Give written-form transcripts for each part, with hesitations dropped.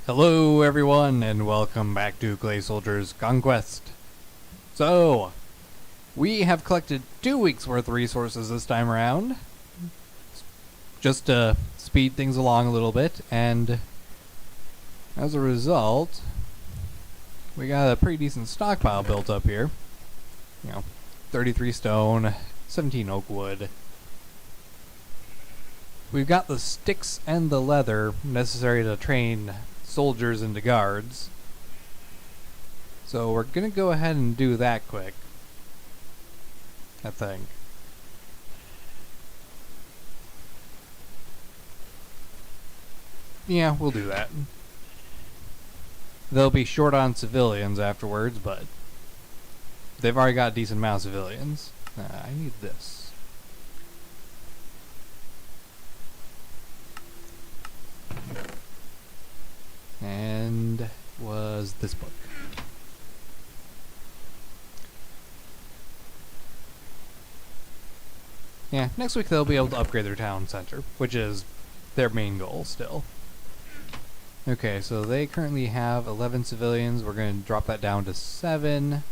Hello everyone and welcome back to Clay Soldiers Conquest. So, we have collected 2 weeks worth of resources this time around, just to speed things along a little bit, and as a result, we got a pretty decent stockpile built up here. 33 stone, 17 oak wood. We've got the sticks and the leather necessary to train soldiers into guards. So we're gonna go ahead and do that quick, I think. Yeah, we'll do that. They'll be short on civilians afterwards, but they've already got a decent amount of civilians. I need this. And was this book. Yeah, next week they'll be able to upgrade their town center, which is their main goal still. Okay, so they currently have 11 civilians. We're going to drop that down to 7.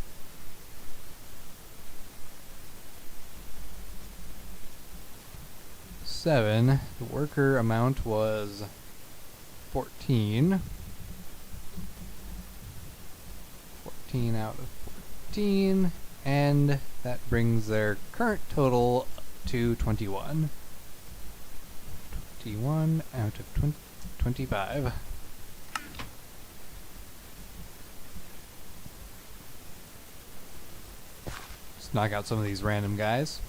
The worker amount was 14. 14 out of 14, and that brings their current total to 21. 21 out of 25. Let's knock out some of these random guys.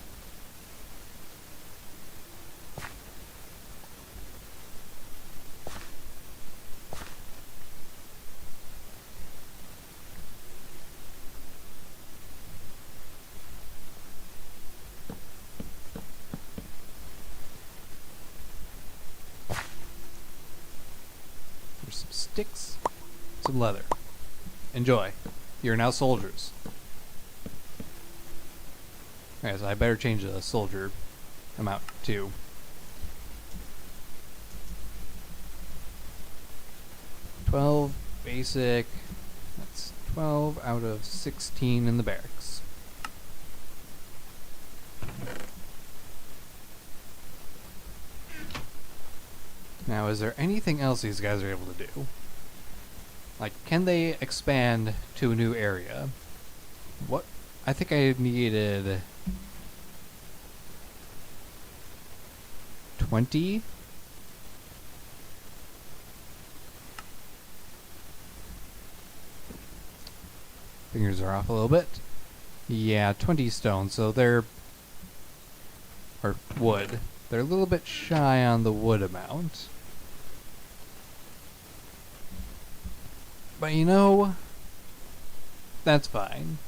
Some sticks, some leather. Enjoy. You're now soldiers. Okay, so I better change the soldier amount too. $12 basic. That's 12 out of 16 in the barracks. Now, is there anything else these guys are able to do? Like, can they expand to a new area? What? I think I needed 20? Fingers are off a little bit. Yeah, 20 stone, so they're... or wood. They're a little bit shy on the wood amount. But you know, that's fine.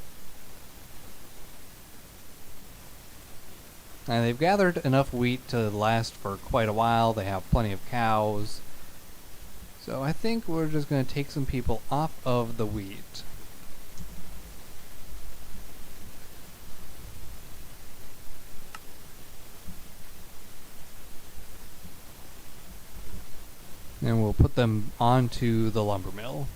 And they've gathered enough wheat to last for quite a while. They have plenty of cows. So I think we're just going to take some people off of the wheat. And we'll put them onto the lumber mill.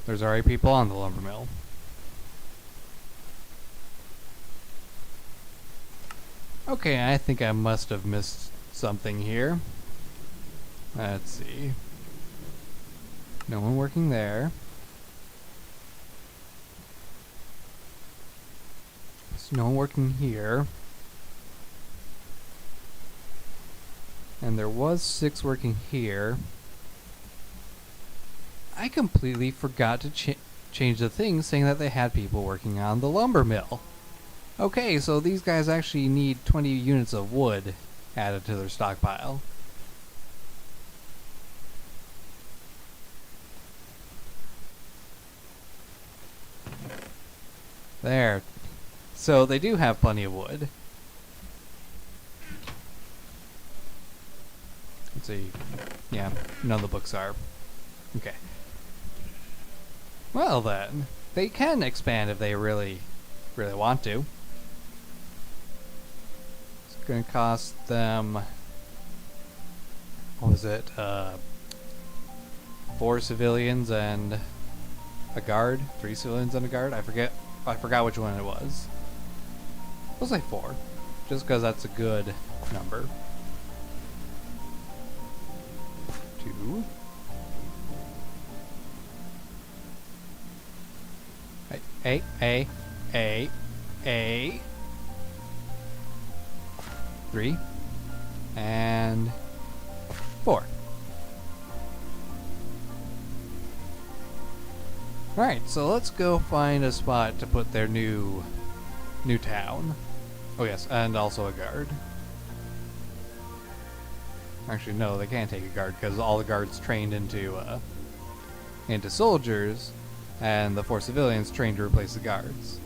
There's already people on the lumber mill. Okay, I think I must have missed something here. Let's see. No one working there. There's no one working here. And there was 6 working here. I completely forgot to change the thing saying that they had people working on the lumber mill. Okay, so these guys actually need 20 units of wood added to their stockpile. There. So they do have plenty of wood. Let's see. Yeah, none of the books are. Okay. Well then, they can expand if they really want to. Gonna cost them, what was it, 4 civilians and a guard? 3 civilians and a guard? I forgot which one it was. We'll say 4, just because that's a good number. 2. A. 3. And 4. Alright, so let's go find a spot to put their new town. Oh yes, and also a guard. Actually, no, they can't take a guard because all the guards trained into soldiers, and the 4 civilians trained to replace the guards.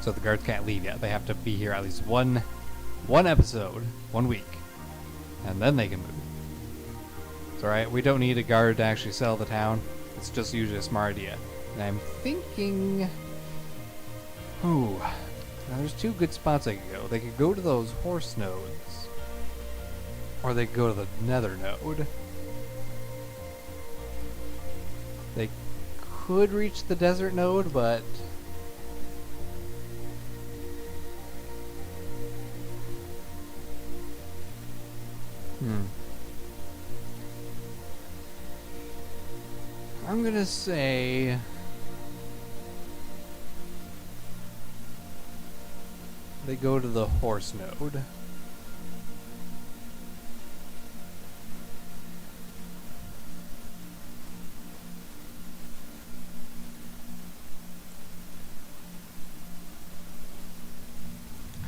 So the guards can't leave yet. They have to be here at least one episode, 1 week, and then they can move. It's alright, we don't need a guard to actually sell the town. It's just usually a smart idea. And I'm thinking... Ooh, now there's 2 good spots they could go. They could go to those horse nodes, or they could go to the nether node. They could reach the desert node, but... I'm gonna say... they go to the horse node.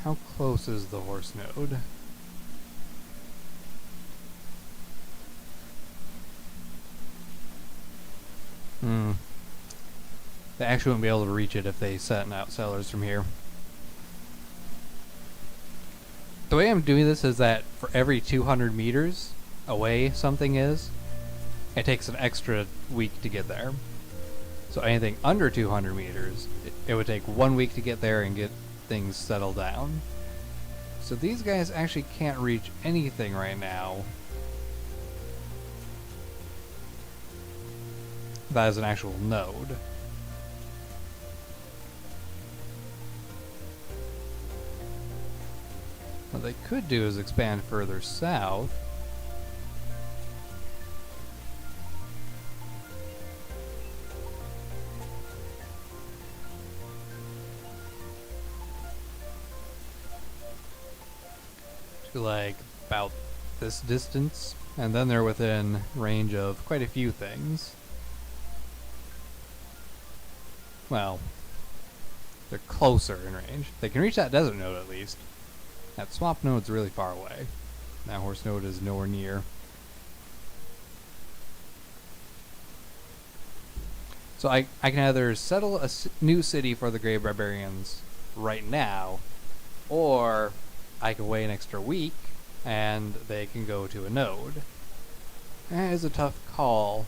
How close is the horse node? They actually wouldn't be able to reach it if they sent out sellers from here. The way I'm doing this is that for every 200 meters away something is, it takes an extra week to get there. So anything under 200 meters, it would take 1 week to get there and get things settled down. So these guys actually can't reach anything right now that is an actual node. What they could do is expand further south. To like about this distance, and then they're within range of quite a few things. Well, they're closer in range. They can reach that desert node at least. That swamp node's really far away. That horse node is nowhere near. So I can either settle a new city for the Grey Barbarians right now, or I can wait an extra week and they can go to a node. That is a tough call.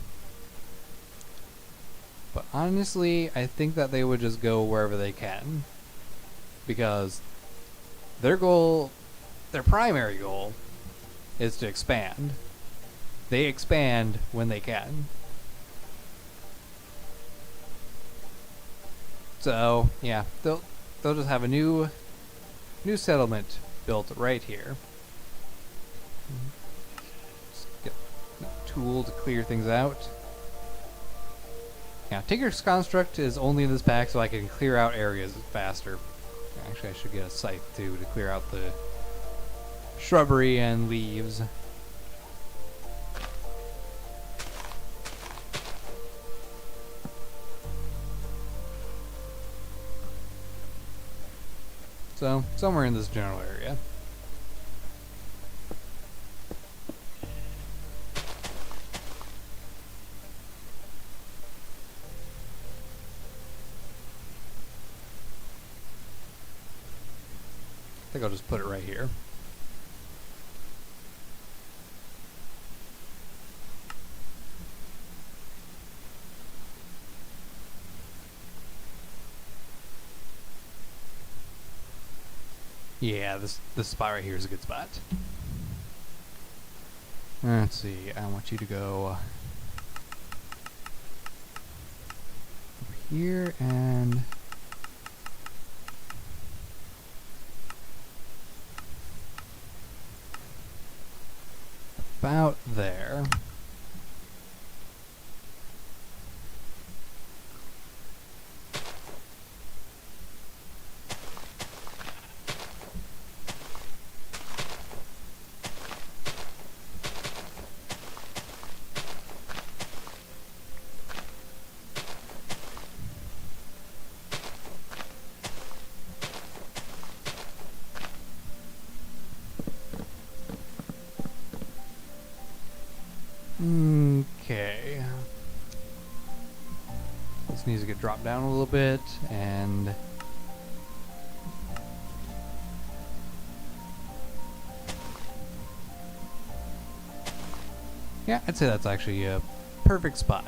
But honestly, I think that they would just go wherever they can. Because their goal, their primary goal, is to expand. They expand when they can. So, yeah, they'll just have a new settlement built right here. Just get a tool to clear things out. Yeah, Tigger's Construct is only in this pack so I can clear out areas faster. Actually, I should get a scythe too to clear out the shrubbery and leaves. So, somewhere in this general area. I think I'll just put it right here. Yeah, this spot right here is a good spot. Let's see. I want you to go over here and about there. Okay. This needs to get dropped down a little bit, and yeah, I'd say that's actually a perfect spot.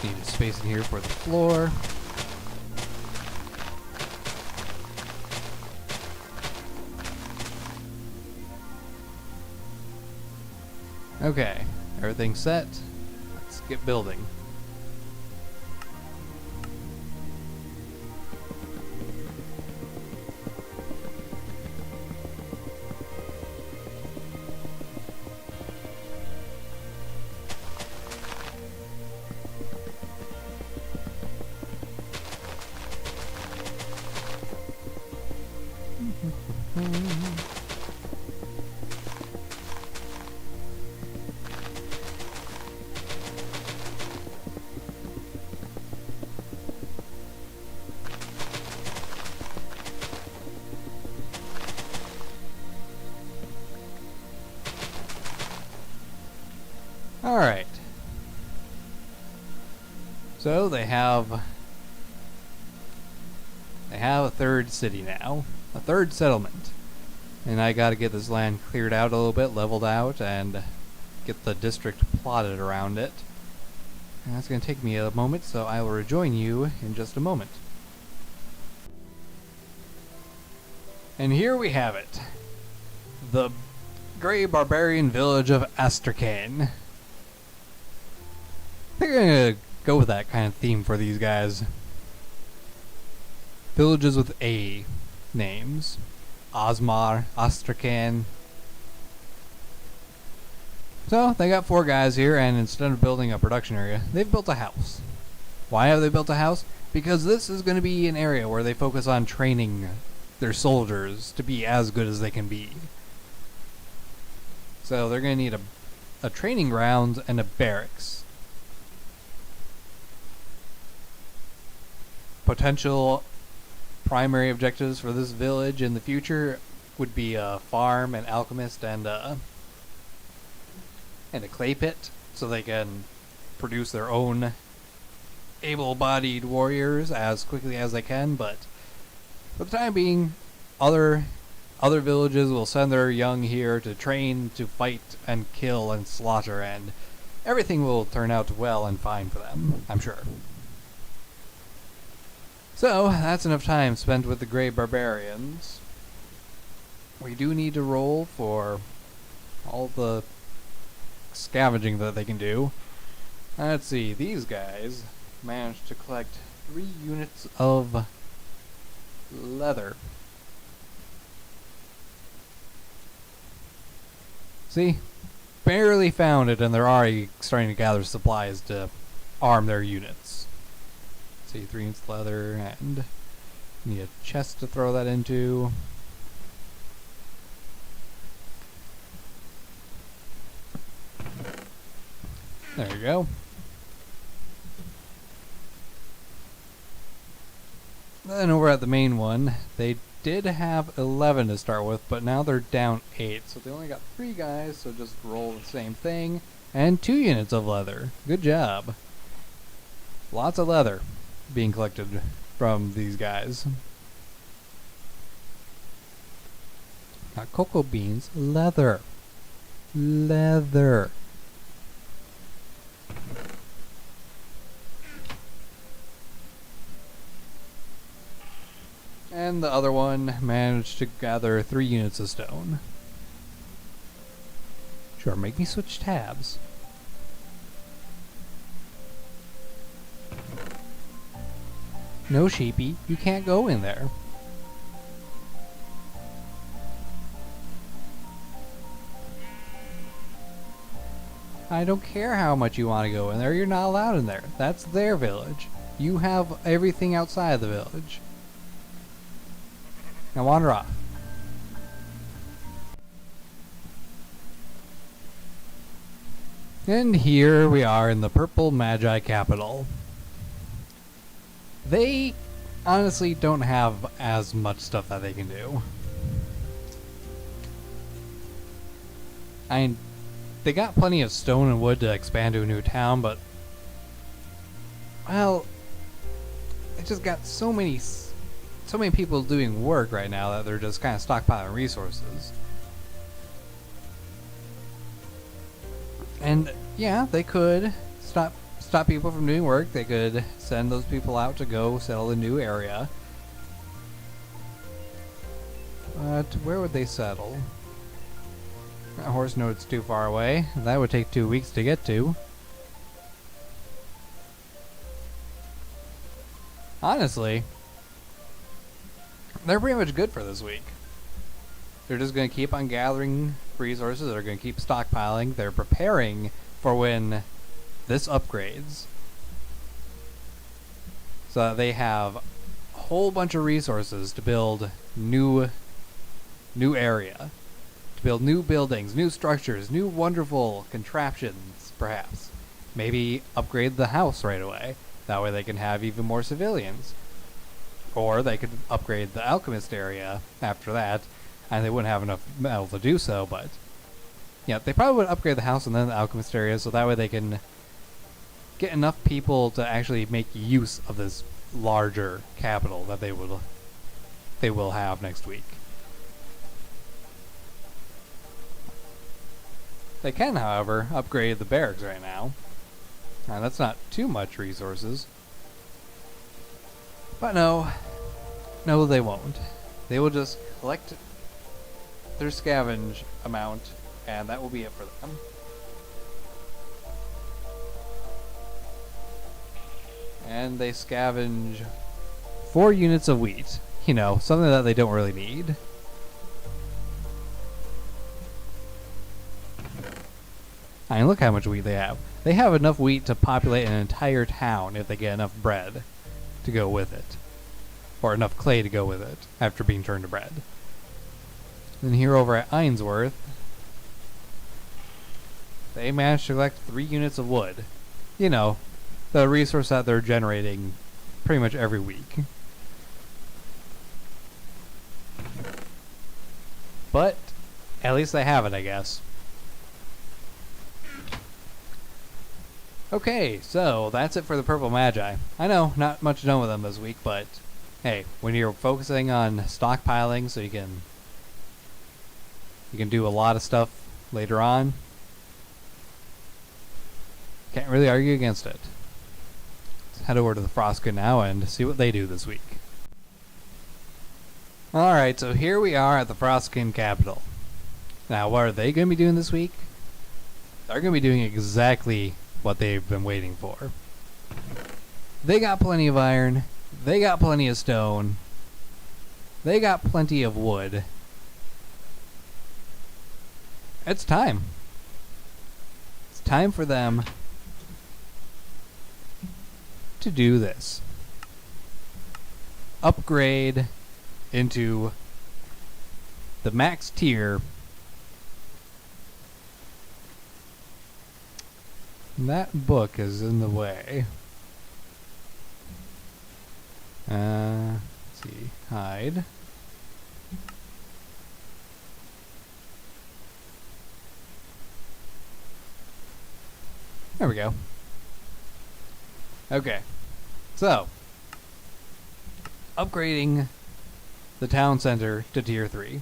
Need a space in here for the floor. Okay, everything's set. Let's get building. Alright. So they have a third city now. A third settlement. And I gotta get this land cleared out a little bit, leveled out, and get the district plotted around it. And that's gonna take me a moment, so I will rejoin you in just a moment. And here we have it. The Grey Barbarian village of Astrakhan. I think I'm gonna go with that kind of theme for these guys. Villages with A names. Osmar, Astrakhan. So, they got 4 guys here, and instead of building a production area, they've built a house. Why have they built a house? Because this is going to be an area where they focus on training their soldiers to be as good as they can be. So, they're going to need a training ground and a barracks. Potential primary objectives for this village in the future would be a farm, an alchemist, and a clay pit, so they can produce their own able-bodied warriors as quickly as they can. But for the time being, other villages will send their young here to train, to fight and kill and slaughter, and everything will turn out well and fine for them, I'm sure. So, that's enough time spent with the Grey Barbarians. We do need to roll for all the scavenging that they can do. Let's see, these guys managed to collect 3 units of leather. See? Barely found it, and they're already starting to gather supplies to arm their units. 3 inch leather, and need a chest to throw that into. There you go. Then over at the main one, they did have 11 to start with, but now they're down 8. So they only got 3 guys, so just roll the same thing. And 2 units of leather. Good job. Lots of leather being collected from these guys. Not cocoa beans, leather. Leather. And the other one managed to gather 3 units of stone. Sure, make me switch tabs. No, sheepy, you can't go in there. I don't care how much you want to go in there, you're not allowed in there. That's their village. You have everything outside the village. Now wander off. And here we are in the Purple Magi capital. They honestly don't have as much stuff that they can do. I mean, they got plenty of stone and wood to expand to a new town, but well, they just got so many people doing work right now that they're just kind of stockpiling resources. And yeah, they could stop people from doing work. They could send those people out to go settle a new area. But where would they settle? That horse node's too far away. That would take 2 weeks to get to. Honestly, they're pretty much good for this week. They're just going to keep on gathering resources. They're going to keep stockpiling. They're preparing for when this upgrades, so that they have a whole bunch of resources to build new area, to build new buildings, new structures, new wonderful contraptions, perhaps. Maybe upgrade the house right away. That way they can have even more civilians. Or they could upgrade the alchemist area after that, and they wouldn't have enough metal to do so, but yeah, they probably would upgrade the house and then the alchemist area, so that way they can get enough people to actually make use of this larger capital that they will have next week. They can, however, upgrade the barracks right now. That's not too much resources. But no, they won't. They will just collect their scavenge amount, and that will be it for them. And they scavenge 4 units of wheat. You know, something that they don't really need. I mean, look how much wheat they have. They have enough wheat to populate an entire town if they get enough bread to go with it. Or enough clay to go with it after being turned to bread. Then here over at Ainsworth, they managed to collect 3 units of wood. You know, the resource that they're generating pretty much every week. But at least they have it, I guess. Okay, so that's it for the Purple Magi. I know, not much done with them this week, but hey, when you're focusing on stockpiling so you can do a lot of stuff later on, can't really argue against it. Let's head over to the Frostkin now and see what they do this week. Alright, so here we are at the Frostkin capital. Now, what are they going to be doing this week? They're going to be doing exactly what they've been waiting for. They got plenty of iron. They got plenty of stone. They got plenty of wood. It's time. It's time for them to do this. Upgrade into the max tier. That book is in the way. Let's see. Hide. There we go. Okay. So, upgrading the town center to tier 3.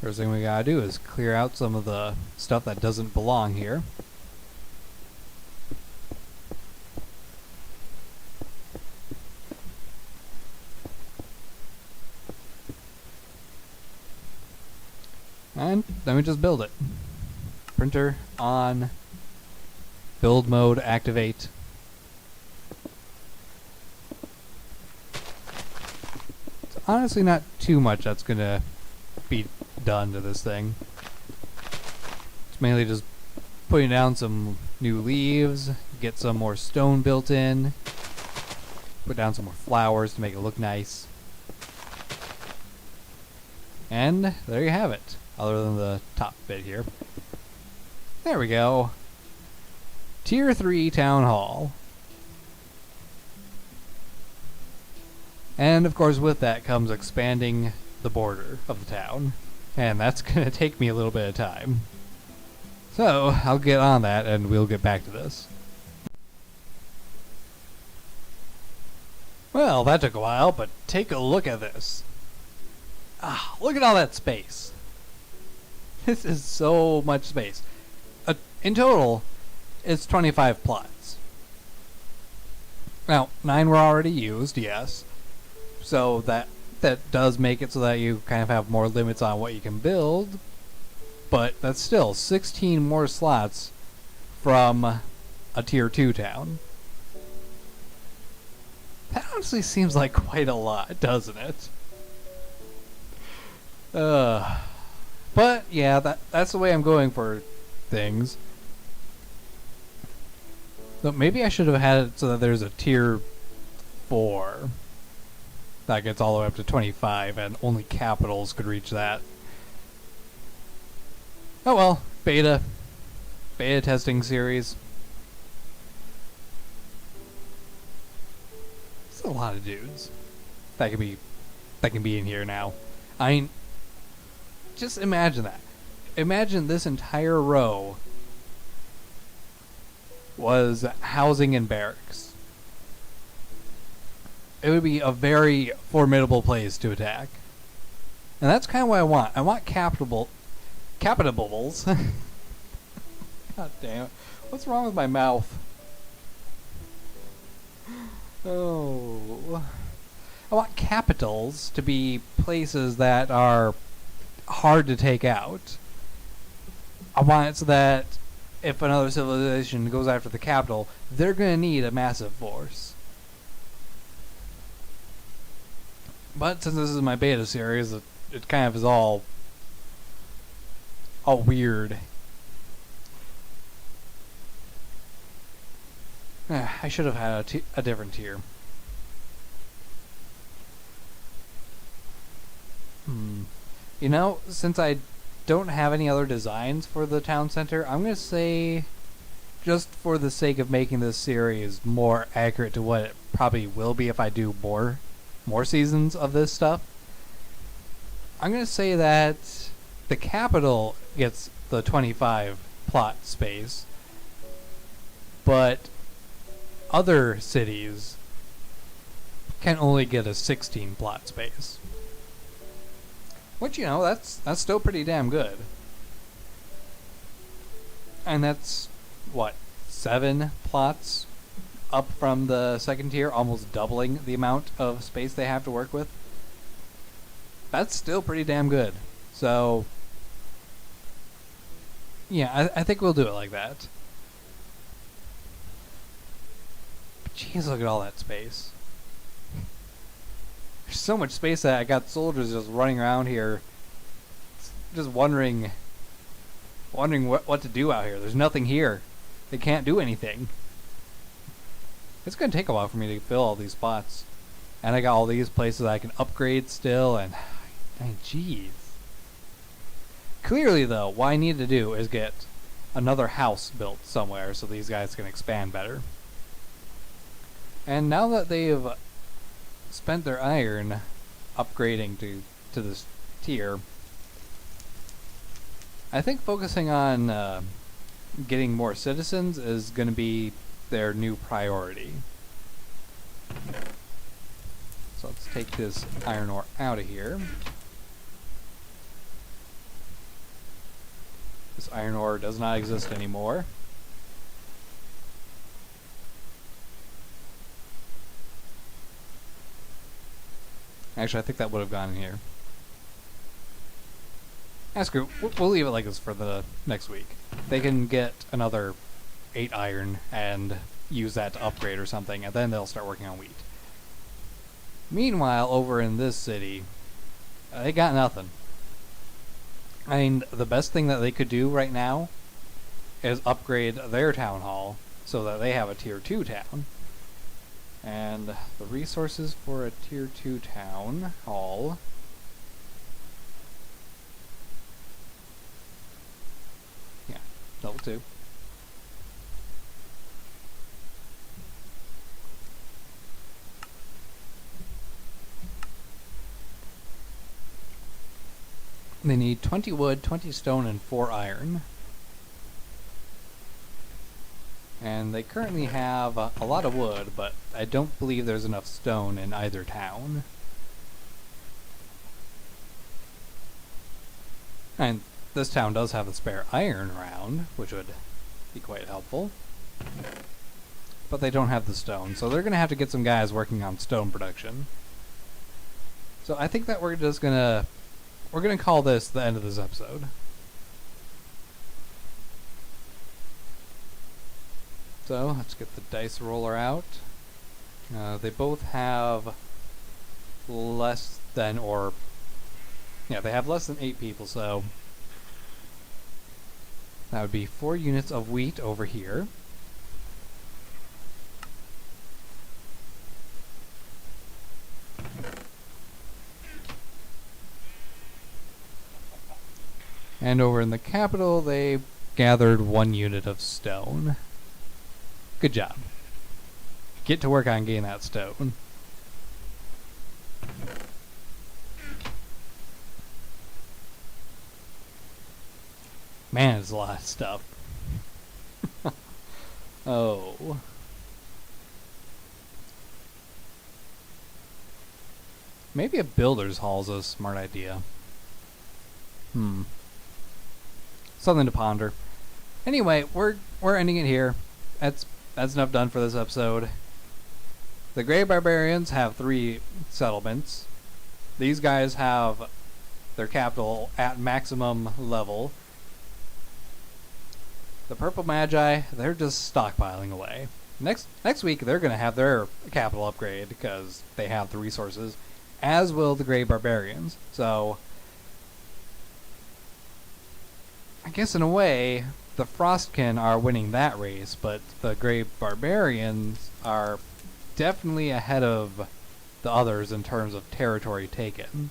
First thing we gotta do is clear out some of the stuff that doesn't belong here. And then we just build it. Printer on. Build mode activate. It's honestly not too much that's gonna be done to this thing. It's mainly just putting down some new leaves, get some more stone built in, put down some more flowers to make it look nice. And there you have it, other than the top bit here. There we go. Tier 3 Town Hall. And of course with that comes expanding the border of the town. And that's going to take me a little bit of time. So I'll get on that and we'll get back to this. Well, that took a while, but take a look at this. Ah, look at all that space. This is so much space. In total, it's 25 plots. Now, 9 were already used, yes. So that does make it so that you kind of have more limits on what you can build. But that's still 16 more slots from a tier 2 town. That honestly seems like quite a lot, doesn't it? But yeah, that's the way I'm going for things. So maybe I should have had it so that there's a tier 4 that gets all the way up to 25 and only capitals could reach that. Oh well, beta testing series. It's a lot of dudes that can be in here now. I mean, just imagine that. Imagine this entire row was housing and barracks. It would be a very formidable place to attack. And that's kind of what I want. I want capitables. God damn it. What's wrong with my mouth? Oh. I want capitals to be places that are hard to take out. I want it so that if another civilization goes after the capital, they're going to need a massive force. But since this is my beta series, it kind of is all weird. I should have had a different tier. You know, since I don't have any other designs for the town center, I'm going to say, just for the sake of making this series more accurate to what it probably will be if I do more seasons of this stuff, I'm going to say that the capital gets the 25 plot space, but other cities can only get a 16 plot space. Which, you know, that's still pretty damn good. And that's, what, 7 plots up from the second tier, almost doubling the amount of space they have to work with. That's still pretty damn good. So, yeah, I think we'll do it like that. But jeez, look at all that space. There's so much space that I got soldiers just running around here, just wondering what to do out here. There's nothing here. They can't do anything. It's going to take a while for me to fill all these spots. And I got all these places I can upgrade still, and I mean, jeez. Clearly, though, what I need to do is get another house built somewhere so these guys can expand better. And now that they've spent their iron upgrading to this tier, I think focusing on getting more citizens is going to be their new priority. So let's take this iron ore out of here. This iron ore does not exist anymore. Actually, I think that would have gone in here. Screw it. We'll leave it like this for the next week. They can get another 8 iron and use that to upgrade or something, and then they'll start working on wheat. Meanwhile, over in this city, they got nothing. I mean, the best thing that they could do right now is upgrade their town hall so that they have a tier 2 town. And the resources for a tier 2 town hall... yeah, level 2. They need 20 wood, 20 stone, and 4 iron. And they currently have a lot of wood, but I don't believe there's enough stone in either town. And this town does have a spare iron around, which would be quite helpful. But they don't have the stone, so they're going to have to get some guys working on stone production. So I think that we're just going to... we're going to call this the end of this episode. So, let's get the dice roller out. They both have less than, or... yeah, they have less than 8 people, so... that would be 4 units of wheat over here. And over in the capital, they gathered 1 unit of stone. Good job. Get to work on getting that stone. Man, it's a lot of stuff. Oh. Maybe a builder's hall is a smart idea. Something to ponder. Anyway, we're ending it here. That's enough done for this episode. The Grey Barbarians have 3 settlements. These guys have their capital at maximum level. The Purple Magi, they're just stockpiling away. Next week, they're going to have their capital upgrade because they have the resources, as will the Grey Barbarians. So, I guess in a way, the Frostkin are winning that race, but the Grey Barbarians are definitely ahead of the others in terms of territory taken.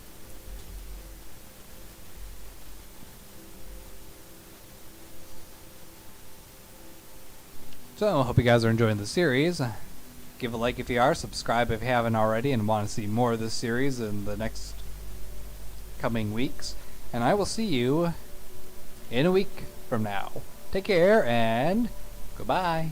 So, I hope you guys are enjoying the series. Give a like if you are, subscribe if you haven't already and want to see more of this series in the next coming weeks. And I will see you in a week from now. Take care and goodbye.